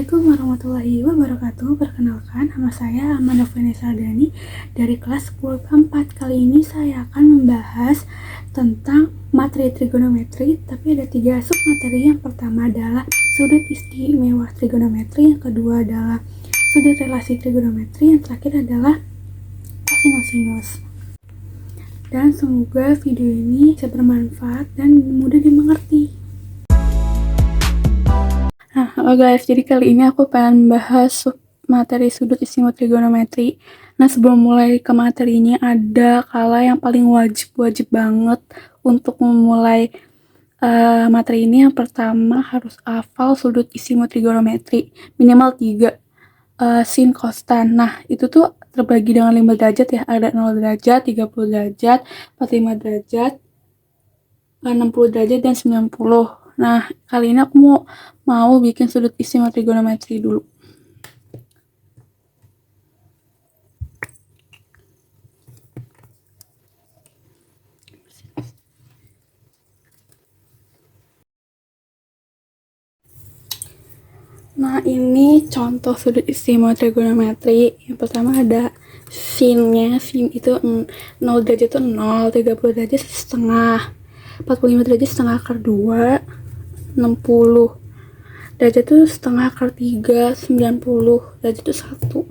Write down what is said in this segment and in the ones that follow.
Assalamualaikum warahmatullahi wabarakatuh. Perkenalkan, nama saya Amanda Vanessa Dani dari kelas 10 Kali ini saya akan membahas tentang materi trigonometri, tapi ada 3 submateri. Yang pertama adalah sudut istimewa trigonometri, yang kedua adalah sudut relasi trigonometri, yang terakhir adalah kosinus. Dan semoga video ini bisa bermanfaat dan mudah dimengerti. Nah, halo guys, jadi kali ini aku pengen bahas materi sudut istimewa trigonometri. Nah, sebelum mulai ke materinya, ada kala yang paling wajib banget untuk memulai materi ini. Yang pertama harus hafal sudut istimewa trigonometri, minimal 3 sin cos tan. Nah, itu tuh terbagi dengan 5 derajat ya, ada 0 derajat, 30 derajat, 45 derajat, 60 derajat, dan 90. Nah, kali ini aku mau bikin sudut istimewa trigonometri dulu. Nah, ini contoh sudut istimewa trigonometri. Yang pertama ada sinnya. Sin itu 0 derajat itu 0, 30 derajat setengah, 45 derajat setengah akar 2, 60 derajat itu setengah akar 3, 90 derajat itu 1.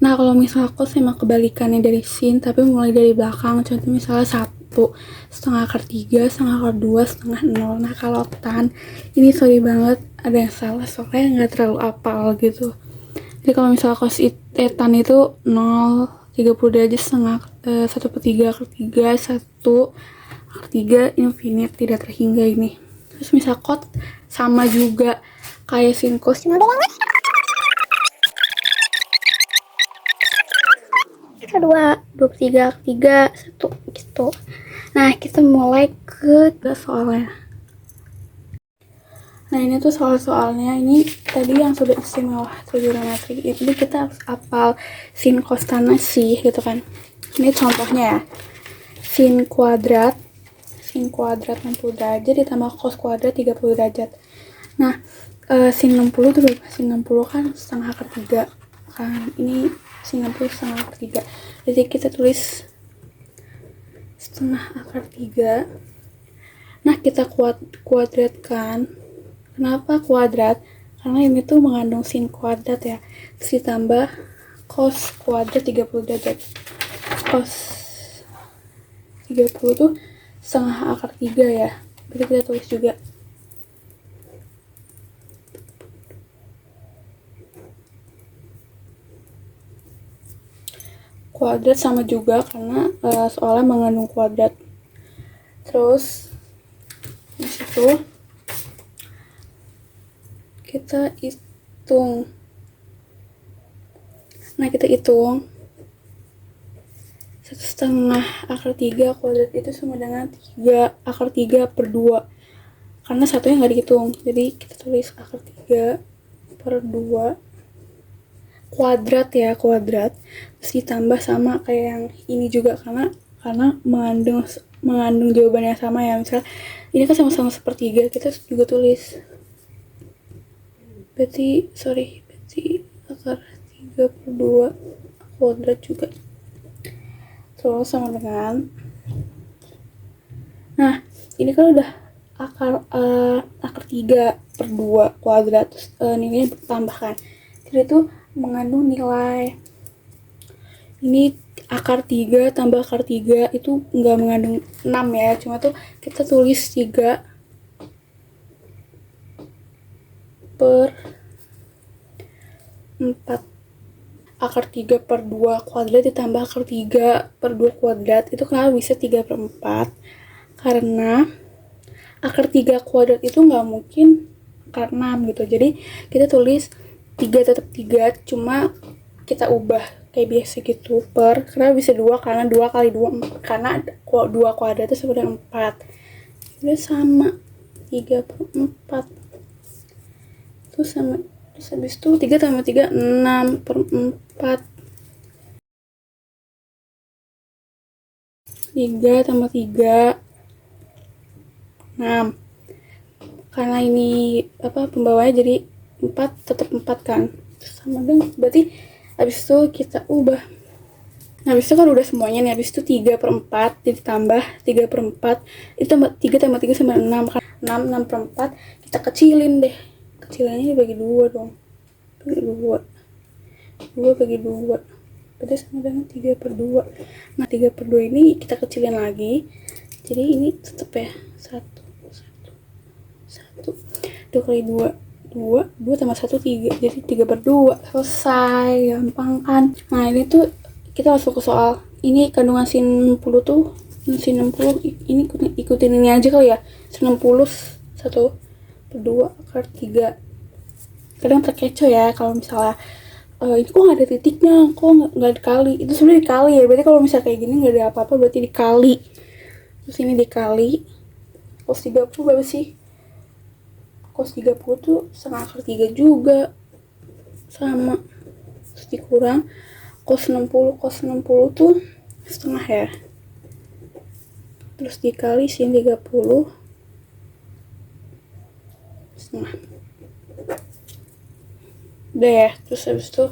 Nah, kalau misalnya cos emang kebalikannya dari sin, tapi mulai dari belakang. Contoh misalnya 1 setengah akar 3, setengah akar 2, setengah 0. Nah, kalau tan, ini sorry banget, ada yang salah, soalnya nggak terlalu apal gitu. Jadi kalau misalnya cos tan itu 0, 30 derajat setengah 1/3 akar 3, 1 akar 3, infinite, tidak terhingga ini. Terus misalnya cot sama juga kayak sin cos, kedua 23 3 1 gitu. Nah, kita mulai ke soalnya. Nah, ini tuh soal-soalnya. Ini tadi yang sudah istimewa trigonometri, jadi kita harus hafal sin cos tan sih gitu kan. Ini contohnya ya, sin kuadrat 60 derajat ditambah cos kuadrat 30 derajat. Nah, sin 60 tuh berapa? Sin 60 kan setengah akar 3 kan, ini sin 60 setengah akar 3, jadi kita tulis setengah akar 3. Nah, kita kuadratkan. Kenapa kuadrat? Karena ini tuh mengandung sin kuadrat ya, terus ditambah cos kuadrat 30 derajat. Cos 30 tuh setengah akar 3 ya, berarti kita tulis juga kuadrat sama juga karena soalnya mengandung kuadrat. Terus di situ kita hitung. Nah, kita hitung 1/2 akar 3 kuadrat itu sama dengan 3 akar 3 per 2, karena satunya nggak dihitung, jadi kita tulis akar 3 per 2 kuadrat ya, kuadrat, terus ditambah sama kayak yang ini juga, karena mengandung jawabannya sama ya. Misal ini kan sama-sama sepertiga, kita juga tulis berarti akar 3 per 2 kuadrat juga, terus sama dengan, nah ini kan udah akar 3 per 2 kuadrat, terus nilainya bertambahkan, jadi itu mengandung nilai. Ini akar 3 tambah akar 3 itu nggak mengandung 6 ya, cuma tuh kita tulis 3 per 4. Akar 3 per 2 kuadrat ditambah akar 3 per 2 kuadrat, itu kenapa bisa 3 per 4? Karena akar 3 kuadrat itu nggak mungkin akar 6 gitu, jadi kita tulis 3 tetap 3, cuma kita ubah kayak biasa gitu, per, kenapa bisa 2? Karena 2 kali 2 karena 2 kuadrat itu sama dengan 4, jadi sama 3 per 4. Terus sama, terus habis itu 3 tambah 3 6 per 4, 3 tambah 3 6. Karena ini pembawanya jadi 4 tetap 4 kan, sama dengan berarti habis itu kita ubah. Nah, habis itu kan udah semuanya nih, habis itu 3/4 ditambah 3/4 itu 3 tambah 3 sama 6 kan, 6/4 kita kecilin deh, kecilannya dibagi 2 dong, bagi 2 bagi 2 berarti sama dengan 3/2. Nah, 3/2 ini kita kecilin lagi, jadi ini tetap ya 1 2 kali 2 tambah 1 3, jadi 3/2. Selesai, gampang kan. Nah, ini tuh kita langsung ke soal. Ini kandungan sin 60 tuh, sin 60 ini ikutin ini aja kali ya. Sin 60 1/2 akar 3. Kadang terkecoh ya kalau misalnya ini kok nggak ada titiknya, kok nggak dikali. Itu sebenarnya dikali ya, berarti kalau misalnya kayak gini nggak ada apa-apa berarti dikali. Terus ini dikali cos 30 berapa sih? Cos 30 tuh setengah akar 3 juga, sama. Terus dikurang cos 60 tuh setengah ya, terus dikali sin 30 setengah. Udah ya. Terus habis itu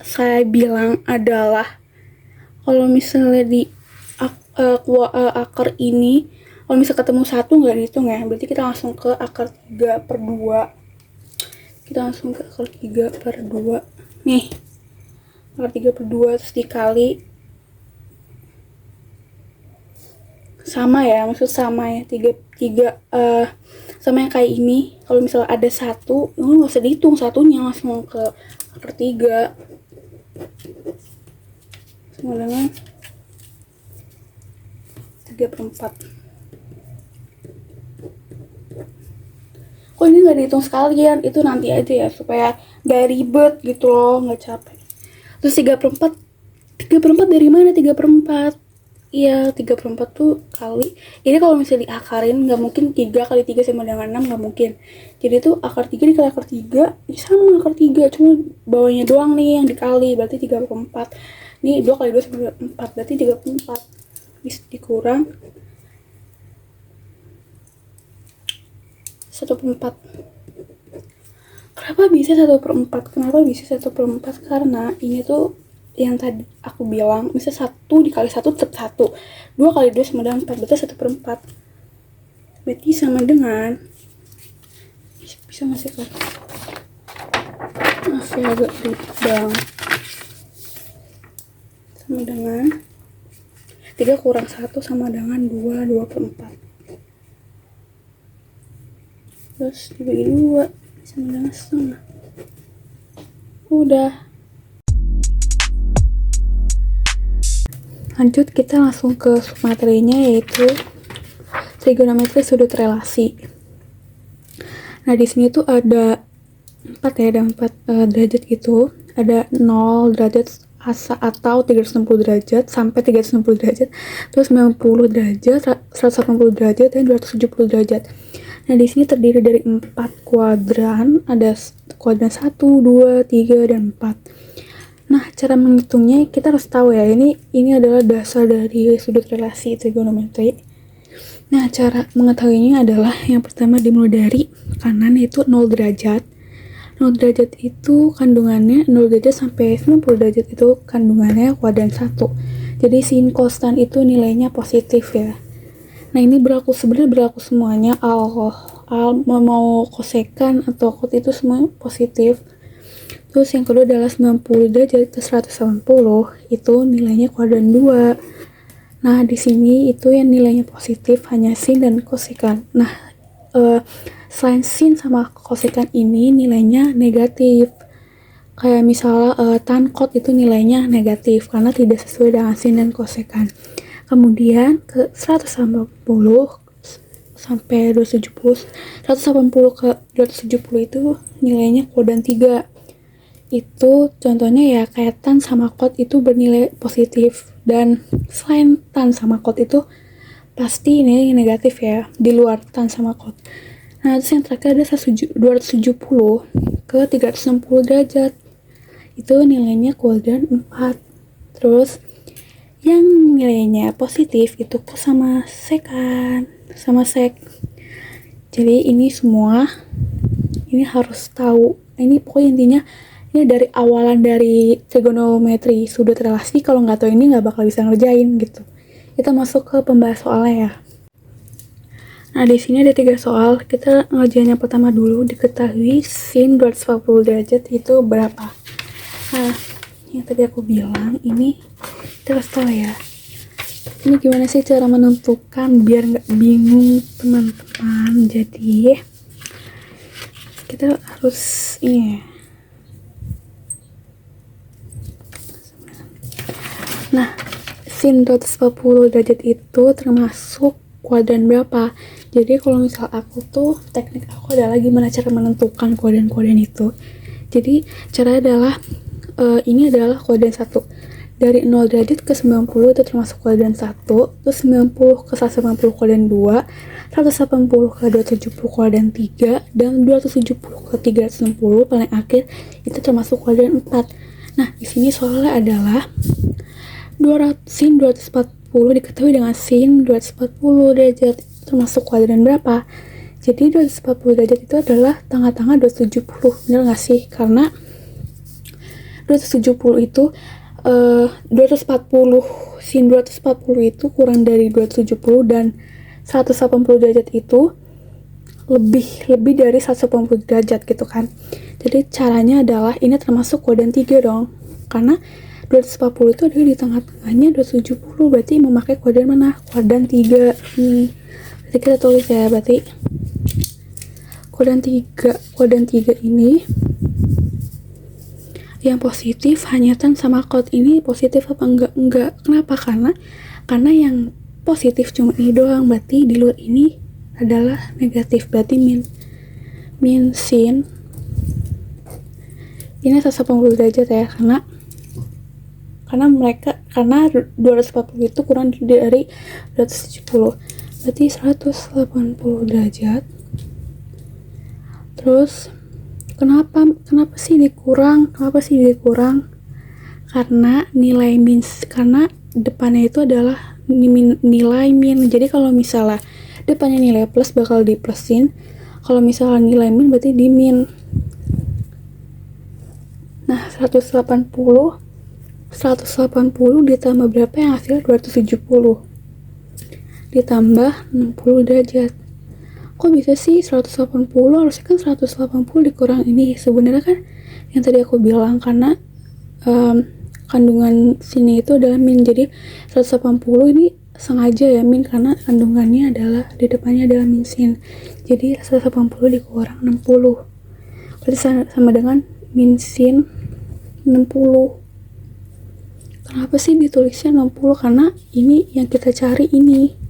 saya bilang adalah kalau misalnya di akar ini, kalau misalnya ketemu 1 nggak dihitung ya, berarti kita langsung ke akar 3/2. Kita langsung ke akar 3/2 nih, akar 3/2 terus dikali sama ya, maksud sama ya, 3 sama yang kayak ini. Kalau misalnya ada 1 nggak usah dihitung satunya, langsung ke akar 3 sama dengan 3/4. Kok ini nggak dihitung sekalian, itu nanti aja ya supaya nggak ribet gitu loh, nggak capek. Terus 3/4 dari mana? 3/4 iya, 3/4 tuh kali, ini kalau misalnya diakarin nggak mungkin 3 kali 3 sama dengan 6, nggak mungkin. Jadi tuh akar 3 dikali akar 3 sama akar 3, cuma bawahnya doang nih yang dikali, berarti 3/4. Nih 2 kali 2 sama 4, berarti 3/4. Dikurang 1/4. Kenapa bisa 1/4? Kenapa bisa 1/4? Karena ini tuh yang tadi aku bilang, misal 1 dikali 1 tetap 1, 2 kali 2 sama dengan 4, berarti 1/4. Berarti sama dengan, bisa ngasih kan? Maaf ya, agak ribet banget. Sama dengan 3 kurang 1 sama dengan 2, 2/4. Terus dibagi 2 sama dengan setengah. Udah. Lanjut, kita langsung ke submaterinya, yaitu trigonometri sudut relasi. Nah, di sini tuh ada 4 ya, ada 4 derajat gitu. Ada 0 derajat atau 360 derajat sampai 360 derajat, terus 90 derajat, 180 derajat, dan 270 derajat. Nah, di sini terdiri dari 4 kuadran, ada kuadran 1, 2, 3, dan 4. Nah, cara menghitungnya kita harus tahu ya, ini adalah dasar dari sudut relasi trigonometri. Nah, cara mengetahuinya adalah yang pertama dimulai dari kanan, yaitu 0 derajat. 0 derajat itu kandungannya 0 derajat sampai 90 derajat itu kandungannya kuadran 1. Jadi sin konstan itu nilainya positif ya. Nah, ini sebenarnya berlaku semuanya, mau kosekan atau kot itu semua positif. Terus yang kedua adalah 90 derajat ke 180 itu nilainya kuadran 2. Nah, di sini itu yang nilainya positif hanya sin dan kosekan. Nah, selain sin sama kosekan ini nilainya negatif. Kayak misalnya tan kot itu nilainya negatif karena tidak sesuai dengan sin dan kosekan. Kemudian ke 180 sampai 270, 180 ke 270 itu nilainya kuadran 3. Itu contohnya ya kayak tan sama kot itu bernilai positif, dan selain tan sama kot itu pasti nilai negatif ya, di luar tan sama kot. Nah, terus yang terakhir ada 270 ke 360 derajat, itu nilainya kuadran 4. Terus yang nilainya positif itu kos sama sekan, sama sek. Jadi ini semua ini harus tahu. Ini pokoknya intinya ini dari awalan dari trigonometri sudut relasi. Kalau nggak tahu ini nggak bakal bisa ngerjain gitu. Kita masuk ke pembahas soalnya ya. Nah, di sini ada 3 soal. Kita ngerjain yang pertama dulu. Diketahui sin 240 derajat itu berapa. Nah, yang tadi aku bilang ini kita harus tahu ya. Ini gimana sih cara menentukan biar nggak bingung teman-teman. Jadi kita harus ini. Nah, sin 240 derajat itu termasuk kuadran berapa? Jadi kalau misal aku tuh, teknik aku adalah gimana cara menentukan kuadran-kuadran itu. Jadi cara adalah ini adalah kuadran 1. Dari 0 derajat ke 90 itu termasuk kuadran 1, terus 90 ke 180 kuadran 2, 180 ke 270 kuadran 3, dan 270 ke 360 paling akhir itu termasuk kuadran 4. Nah, di sini soalnya adalah sin 240 diketahui dengan sin 240 derajat termasuk kuadran berapa. Jadi 240 derajat itu adalah tengah-tengah 270, bener gak sih? Karena 270 itu 240 sin 240 itu kurang dari 270 dan 180 derajat itu lebih dari 180 derajat gitu kan. Jadi caranya adalah ini termasuk kuadran 3 dong. Karena 240 itu ada di tengah-tengahnya 270, berarti memakai kuadran mana? Kuadran 3 ini. Berarti kita tulis ya, berarti kuadran 3 ini yang positif hanyatan sama kot ini positif apa enggak. Kenapa? Karena yang positif cuma ini doang, berarti di luar ini adalah negatif, berarti min sin ini 180 derajat ya, karena 240 itu kurang dari 270, berarti 180 derajat. Terus kenapa sih dikurang? Karena karena depannya itu adalah nilai min. Jadi kalau misalnya depannya nilai plus bakal di plusin, kalau misalnya nilai min berarti di min. Nah, 180 ditambah berapa yang hasil 270 ditambah 60 derajat. Kok bisa sih 180? Harusnya kan 180 dikurang ini. Sebenarnya kan yang tadi aku bilang, karena kandungan sini itu adalah min, jadi 180 ini sengaja ya min, karena kandungannya adalah di depannya adalah min sin. Jadi 180 dikurang 60 berarti sama dengan min sin 60. Kenapa sih ditulisnya 60? Karena ini yang kita cari ini.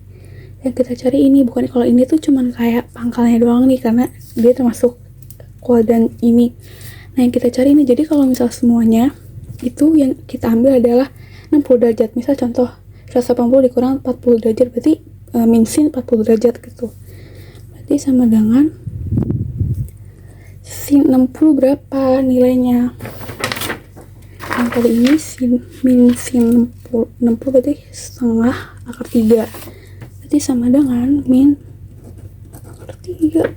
Bukan, kalau ini tuh cuman kayak pangkalnya doang nih, karena dia termasuk kuadran ini. Nah, yang kita cari ini. Jadi kalau misal semuanya itu yang kita ambil adalah 60 derajat. Misal contoh 180 dikurang 40 derajat berarti min sin 40 derajat gitu. Berarti sama dengan sin 60 berapa nilainya? Yang kali ini min sin 60 berarti setengah akar 3. Berarti sama dengan min akar 3.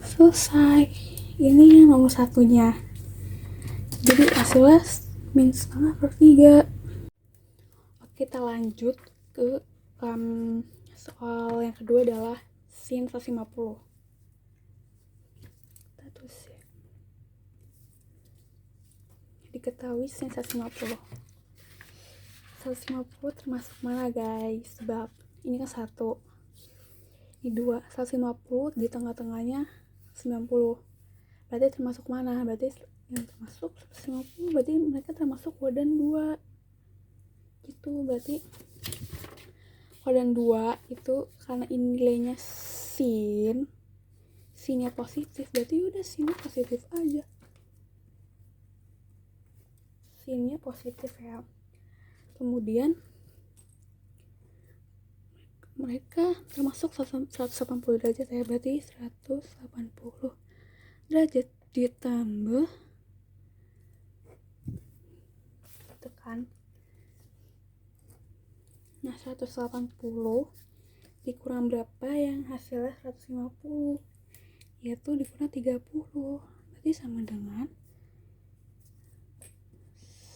Selesai. Ini yang nomor satunya. Jadi hasilnya min setengah akar 3. Oke, kita lanjut ke soal yang kedua adalah sin 150. Kita tulis ya. Diketahui sin 150 termasuk mana guys? Sebab ini kan 1, ini 2, 150 di tengah-tengahnya 90, berarti termasuk mana? Berarti yang termasuk 150, berarti mereka termasuk kuadran 2 gitu. Berarti kuadran 2 itu karena ini nilainya sinnya positif, berarti udah sinnya positif aja, sinnya positif ya. Kemudian mereka termasuk 180 derajat ya, berarti 180 derajat ditambah itu kan. Nah, 180 dikurang berapa yang hasilnya 150? yaitu dikurang 30, berarti sama dengan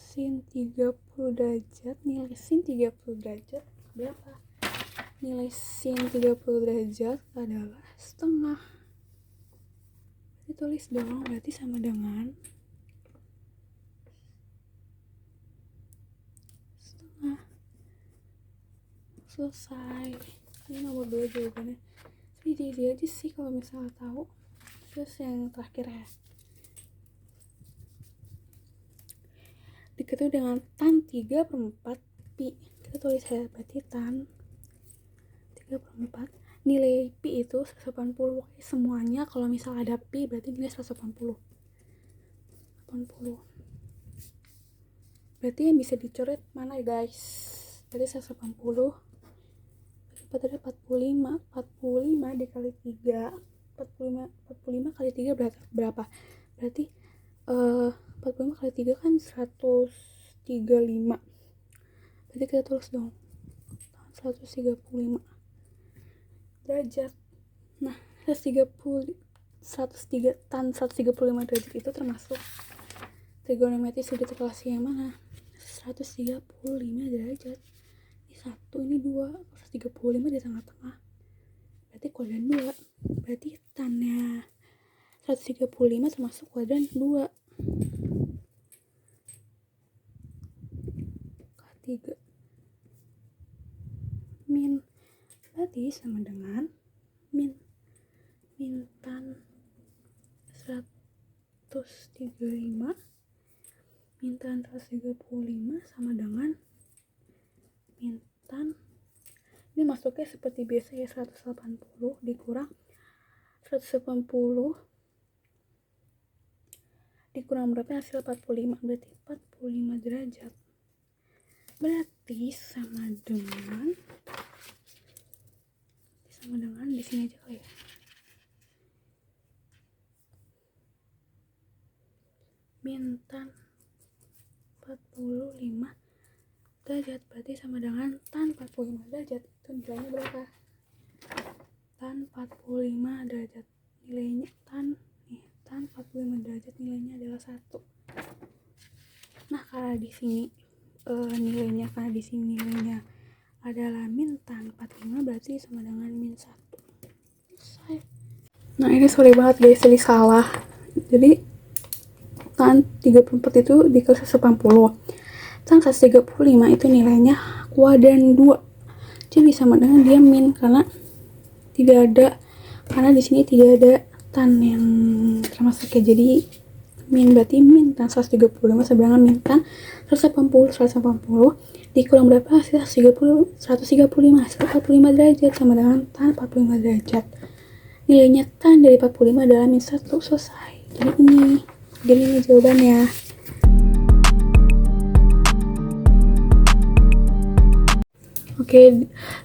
sin 30 derajat. Nilai sin 30 derajat berapa? Nilai sin 30 derajat adalah setengah. Ditulis dong, berarti sama dengan setengah. Selesai. Ini nomor 2 jawabannya. Jadi aja sih kalau misalnya tahu. Terus yang terakhir ya, diketahui dengan tan 3/4 pi. Kita tulis ya, berarti tan 3/4. Nilai pi itu 180. Semuanya kalau misal ada pi berarti nilai 180. 80. Berarti yang bisa dicoret mana ya guys? Berarti 180. 45 dikali 3. 45 kali 3 berapa? Berarti 45 kali 3 kan 135. Berarti kita tulis dong 135 derajat. Nah, 135 derajat itu termasuk trigonometri sudut relasi yang mana? 135 derajat. Ini 1, ini 2, 135 di tengah-tengah. Berarti kuadran 2. Berarti tannya 135 termasuk kuadran 2. K3 min, berarti sama dengan min tan 135 min tan 135 sama dengan min tan, ini masuknya seperti biasa ya, 180 dikurang 180 dikurang berapa? Hasil 45, berarti 45 derajat. Berarti sama dengan di sini aja kali ya. Min tan 45 derajat, berarti sama dengan tan 45 derajat. Itu nilainya berapa? Tan 45 derajat. Nilainya tan 45 derajat nilainya adalah 1. Nah, karena di sini nilainya adalah min tan 45, berarti sama dengan min 1. Selesai. Nah, ini sorry banget guys, jadi salah. Jadi tan 34 itu dikali 180. Tan 135 itu nilainya kuadran 2. Jadi sama dengan dia min, karena di sini tidak ada tan yang termasuk ya. Jadi min, berarti min tan 135 sama dengan min tan 180 dikurang berapa? Hasil 135 derajat sama dengan tan 45 derajat. Nilainya tan dari 45 adalah min 1. Selesai. Jadi ini jawabannya.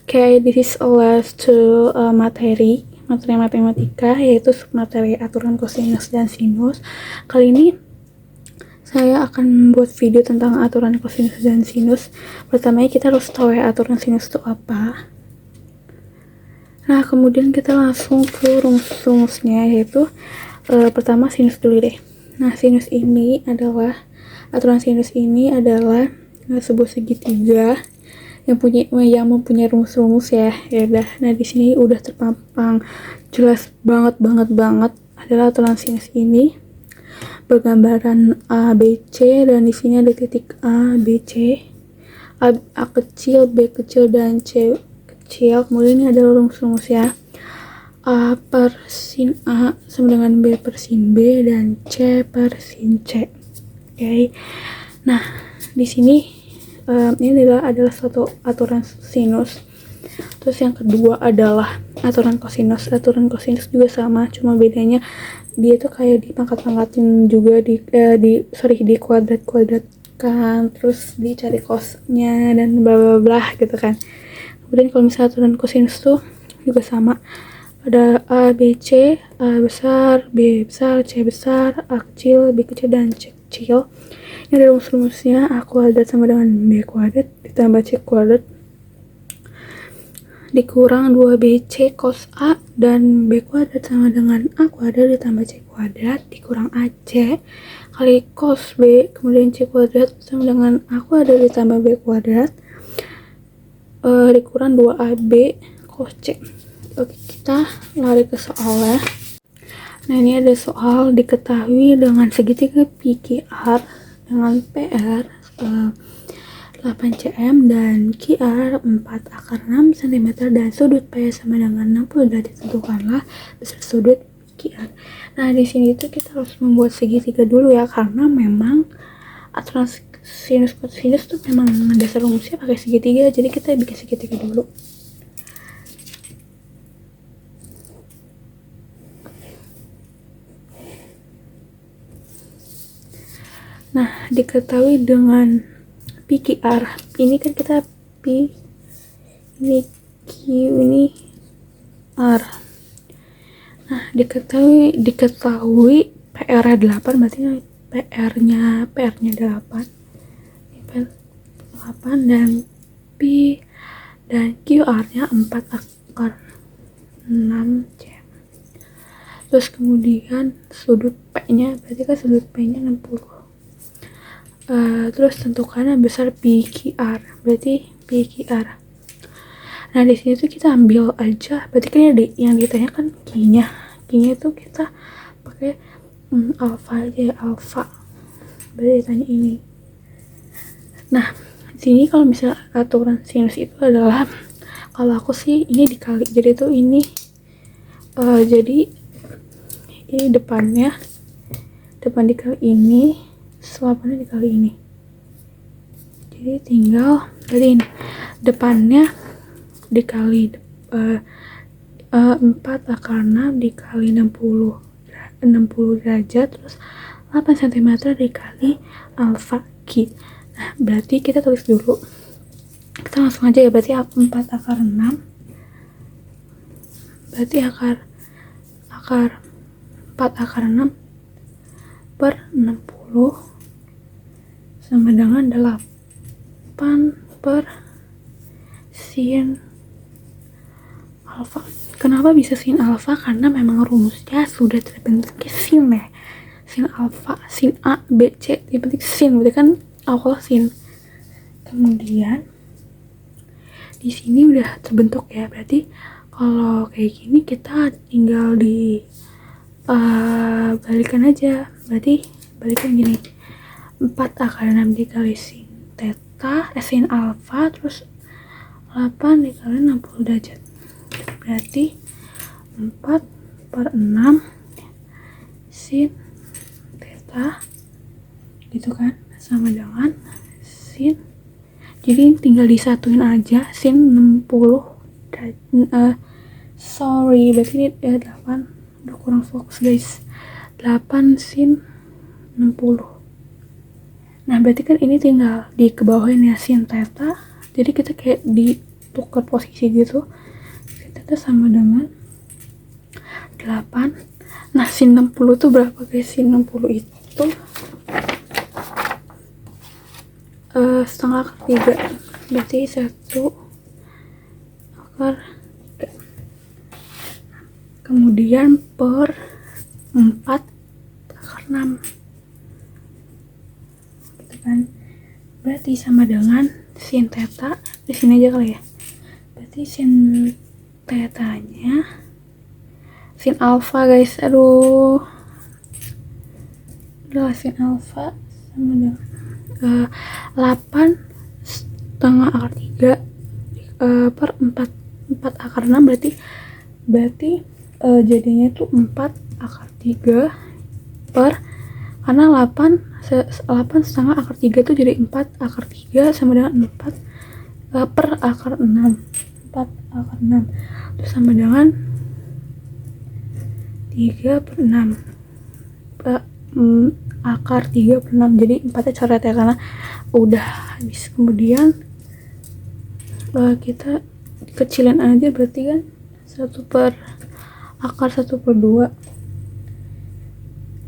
Okay, this is a last to materi matematika, yaitu materi aturan kosinus dan sinus. Kali ini saya akan buat video tentang aturan kosinus dan sinus. Pertamanya kita harus tahu ya aturan sinus itu apa. Nah, kemudian kita langsung ke rumus-rumusnya, yaitu pertama sinus dulu deh. Nah, aturan sinus ini adalah sebuah segitiga yang mempunyai rumus-rumus ya. Udah. Nah, di sini udah terpampang jelas banget adalah aturan sinus ini bergambaran A, B, C, dan di sini ada titik A, B, C, A kecil, B kecil, dan C kecil. Kemudian ini ada rumus-rumus ya. A per sin A sama dengan B per sin B dan C per sin C. Oke. Nah, di sini ini adalah suatu aturan sinus. Terus yang kedua adalah aturan kosinus. Aturan kosinus juga sama, cuma bedanya dia tuh kayak dipangkat-pangkatin juga, di kuadratkan, terus dicari cosnya dan bla bla bla gitu kan. Kemudian kalau misalnya aturan kosinus tuh juga sama, ada A, B, C, A besar, B besar, C besar, A kecil, B kecil, dan C kecil. Ini ada rumus-rumusnya. A kuadrat sama dengan B kuadrat ditambah C kuadrat. dikurang 2BC cos A dan B kuadrat sama dengan A kuadrat ditambah C kuadrat dikurang AC kali cos B kemudian C kuadrat sama dengan A kuadrat ditambah B kuadrat dikurang 2AB cos C. Oke, kita lari ke soalnya. Nah, ini ada soal diketahui dengan segitiga PQR dengan PR 8 cm dan QR 4 akar 6 cm dan sudut P sama dengan 60 derajat, tentukanlah besar sudut QR. Nah, di sini tuh kita harus membuat segitiga dulu ya, karena memang aturan sinus kosinus tuh memang dasar rumusnya pakai segitiga, jadi kita bikin segitiga dulu. Nah, diketahui dengan PQR ini kan kita P ini Q ini R. Nah, diketahui PR 8 berarti PR-nya 8 dan P dan QR-nya 4 akar 6 cm. Terus kemudian sudut P-nya berarti kan sudut P-nya 60. Terus tentukannya besar PQR, berarti PQR. Nah, di sini tuh kita ambil aja, berarti kan yang ditanyakan Q-nya itu kita pakai alfa aja ya, alfa. Berarti ditanya ini. Nah, di sini kalau misalnya aturan sinus itu adalah, kalau aku sih ini dikali, jadi tuh ini jadi ini depan dikali ini, selapannya dikali ini, jadi tinggal dari ini depannya dikali 4 akar 6 dikali 60 derajat terus 8 cm dikali alfa Q. Nah, berarti kita tulis dulu, kita langsung aja ya, berarti 4 akar 6 berarti akar 4 akar 6 per 60 sama dengan 8 per sin alfa. Kenapa bisa sin alfa? Karena memang rumusnya sudah terbentuk sin ya, sin alfa, sin A, B, C dibentuk sin, berarti kan awal sin. Kemudian di sini udah terbentuk ya, berarti kalau kayak gini kita tinggal di balikan aja, berarti balikan gini, 4 akar 6 dikali sin theta sin alfa terus 8 dikali 60 derajat, berarti 4 per 6 sin theta gitu kan, sama dengan sin, jadi tinggal disatuin aja sin 60 berarti ini 8, udah kurang fokus guys, 8 sin 60. Nah, berarti kan ini tinggal di kebawahin ya, sin theta, jadi kita kayak ditukar posisi gitu, sin theta sama dengan 8. Nah, sin 60 tuh berapa guys? Sin 60 itu setengah akar 3, berarti 1 akar 3. Kemudian per 4 akar 6 gitu kan, berarti sama dengan sin theta, di sini aja kali ya, berarti sin tetanya sin alfa guys, aduh udah, sin alfa sama dengan 8 setengah akar 3 per 4 akar 6, berarti jadinya itu 4 akar 3 per, karena 8 setengah akar 3 itu jadi 4 akar 3 sama dengan 4 per akar 6, 4 akar 6 itu sama dengan 3 per 6 akar 3 per 6, jadi 4 nya coret ya karena udah habis. Kemudian kita kecilin aja, berarti kan 1 per akar 1 per 2.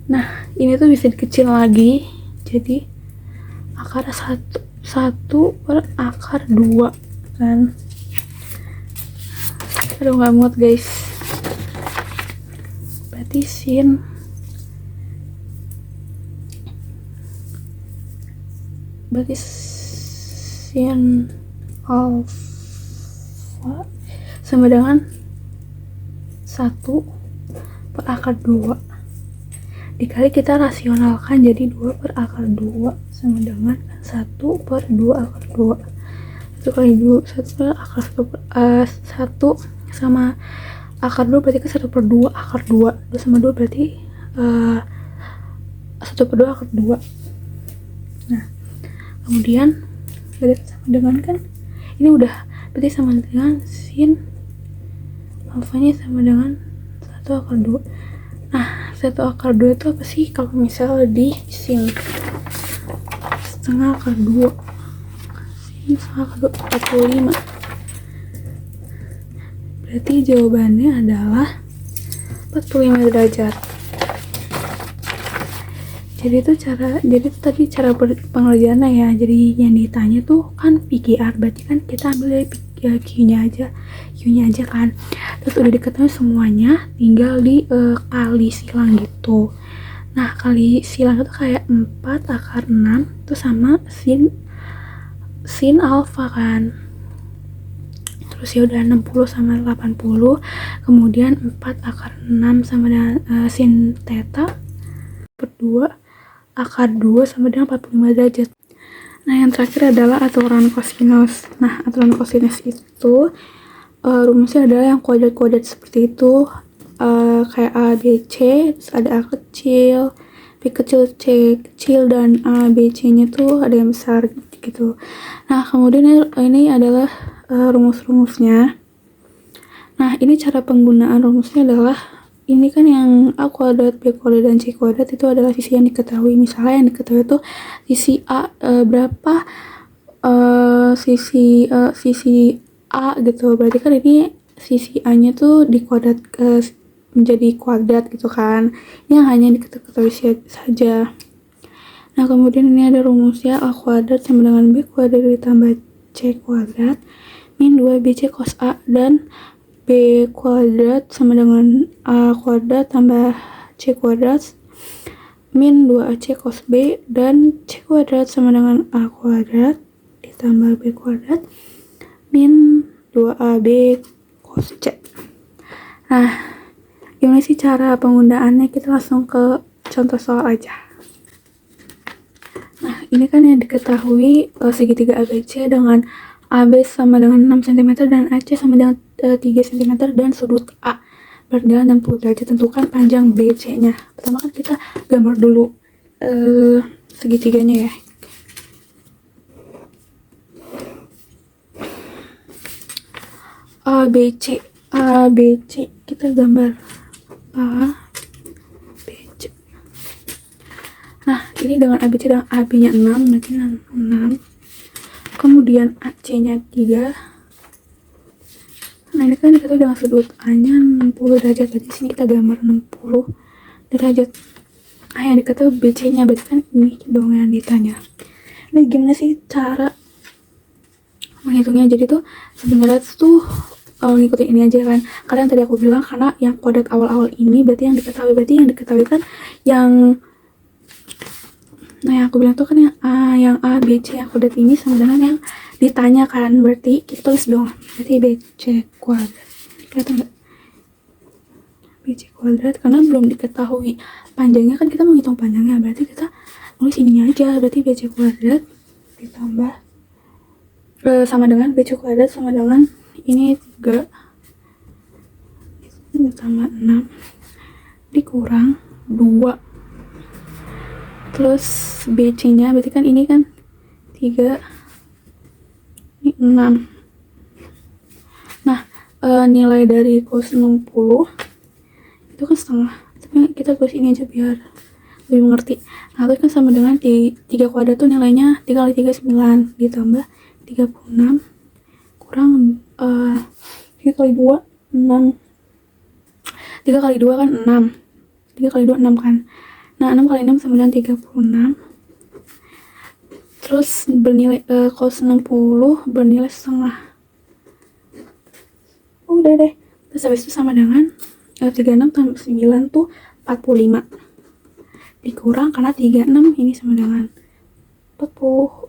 Nah, ini tuh bisa dikecil lagi, jadi akar 1 per akar 2 kan. Aduh, nggak muat guys. Berarti sin alfa sama dengan 1 per akar 2 dikali kita rasionalkan jadi 2 per akar 2 sama dengan 1 per 2 akar 2. 1 kali 2 1 per akar 1 sama akar 2 berarti kan 1 per 2 akar 2 2 sama 2 berarti 1 per 2 akar 2. Nah kemudian sama dengan kan ini udah berarti sama dengan sin alfanya sama dengan 1 akar 2. Nah 1 akar 2 itu apa sih kalau misal di sin setengah akar 2 sin setengah akar 2 45. Berarti jawabannya adalah 45 derajat. Jadi tadi cara pengerjaannya ya. Jadi yang ditanya tuh kan PQR, berarti kan kita ambil dari Q-nya aja kan. Terus udah diketahui semuanya, tinggal kali silang gitu. Nah kali silang itu kayak 4 akar 6 itu sama sin alfa kan. Terus ya udah 60 sama 80, kemudian 4 akar 6 sama dengan sin theta per 2 akar 2 sama dengan 45 derajat. Nah yang terakhir adalah aturan kosinus. Nah aturan kosinus itu rumusnya adalah yang kuadrat-kuadrat seperti itu, kayak A, B, C, terus ada A kecil, B kecil, C kecil, dan A, B, C nya tuh ada yang besar gitu. Nah kemudian ini adalah rumus-rumusnya. Nah ini cara penggunaan rumusnya adalah ini kan yang A kuadrat, B kuadrat, dan C kuadrat itu adalah sisi yang diketahui. Misalnya yang diketahui itu sisi A berapa, sisi A gitu. Berarti kan ini sisi A nya tuh dikuadrat menjadi kuadrat gitu kan. Yang hanya diketahui saja. Nah kemudian ini ada rumusnya A kuadrat sama dengan B kuadrat ditambah C kuadrat min 2BC cos A, dan B kuadrat sama dengan A kuadrat tambah C kuadrat min 2AC cos B, dan C kuadrat sama dengan A kuadrat ditambah B kuadrat min 2AB cos C. Nah gimana sih cara penggunaannya? Kita langsung ke contoh soal aja. Nah ini kan yang diketahui segitiga ABC dengan AB sama dengan 6 cm dan AC sama dengan 3 cm dan sudut A berjalan 60 derajat. Tentukan panjang BC nya. Pertama kan kita gambar dulu segitiganya ya. ABC kita gambar ABC. Nah ini dengan ABC dan AB nya 6 berarti 6. Kemudian AC nya 3. Nah ini kan kita dengan sudut A nya 60 derajat, berarti sini kita gambar 60 derajat. Nah yang dikatakan BC nya berarti kan ini dong yang ditanya. Nah gimana sih cara menghitungnya? Jadi tuh sebenarnya tuh ngikutin ini aja kan, karena yang tadi aku bilang karena yang kuadrat awal-awal ini berarti yang diketahui kan yang yang aku bilang tuh kan yang A, B, C yang kuadrat ini sama dengan yang ditanya kan, berarti kita tulis dong, berarti BC kuadrat, kelihatan nggak? BC kuadrat karena belum diketahui panjangnya kan, kita mau hitung panjangnya berarti kita nulis ininya aja, berarti BC kuadrat ditambah sama dengan BC kuadrat sama dengan ini 3 ditambah 6 dikurang 2 terus BC nya berarti kan ini kan 3 ini 6. Nah nilai dari cos 60 itu kan setengah, tapi kita tulis ini aja biar lebih mengerti. Nah itu kan sama dengan 3 kuadrat tuh nilainya 3 kali 3 9 ditambah 36 kurang 3 kali 2 6, 3 kali 2 kan 6, 3 kali 2 6 kan. Nah 6 kali 6 sama dengan 36. Terus bernilai cos 60 bernilai setengah. Udah deh, Terus habis itu sama dengan 36 tambah 9 tuh 45. Dikurang karena 36 ini sama dengan 18.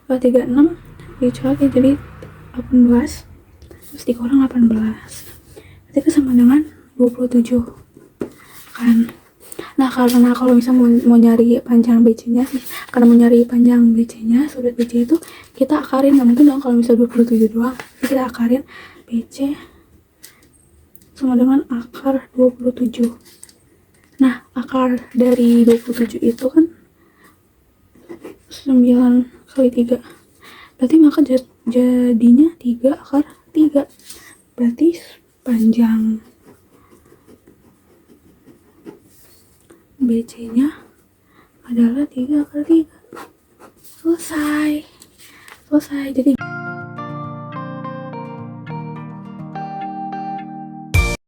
36 dicoret jadi 18. Terus dikurang 18. Berarti itu sama dengan 27. Kan. Nah, karena kalau misalnya mau nyari panjang BC-nya sih, karena mau nyari panjang BC-nya, sudut BC itu kita akarin, nggak mungkin dong kalau misalnya 27 doang. Jadi kita akarin BC sama dengan akar 27. Nah, akar dari 27 itu kan 9 kali 3. Berarti maka jadinya 3 akar 3. Berarti panjang BC-nya adalah 3 kali 3. Selesai. Jadi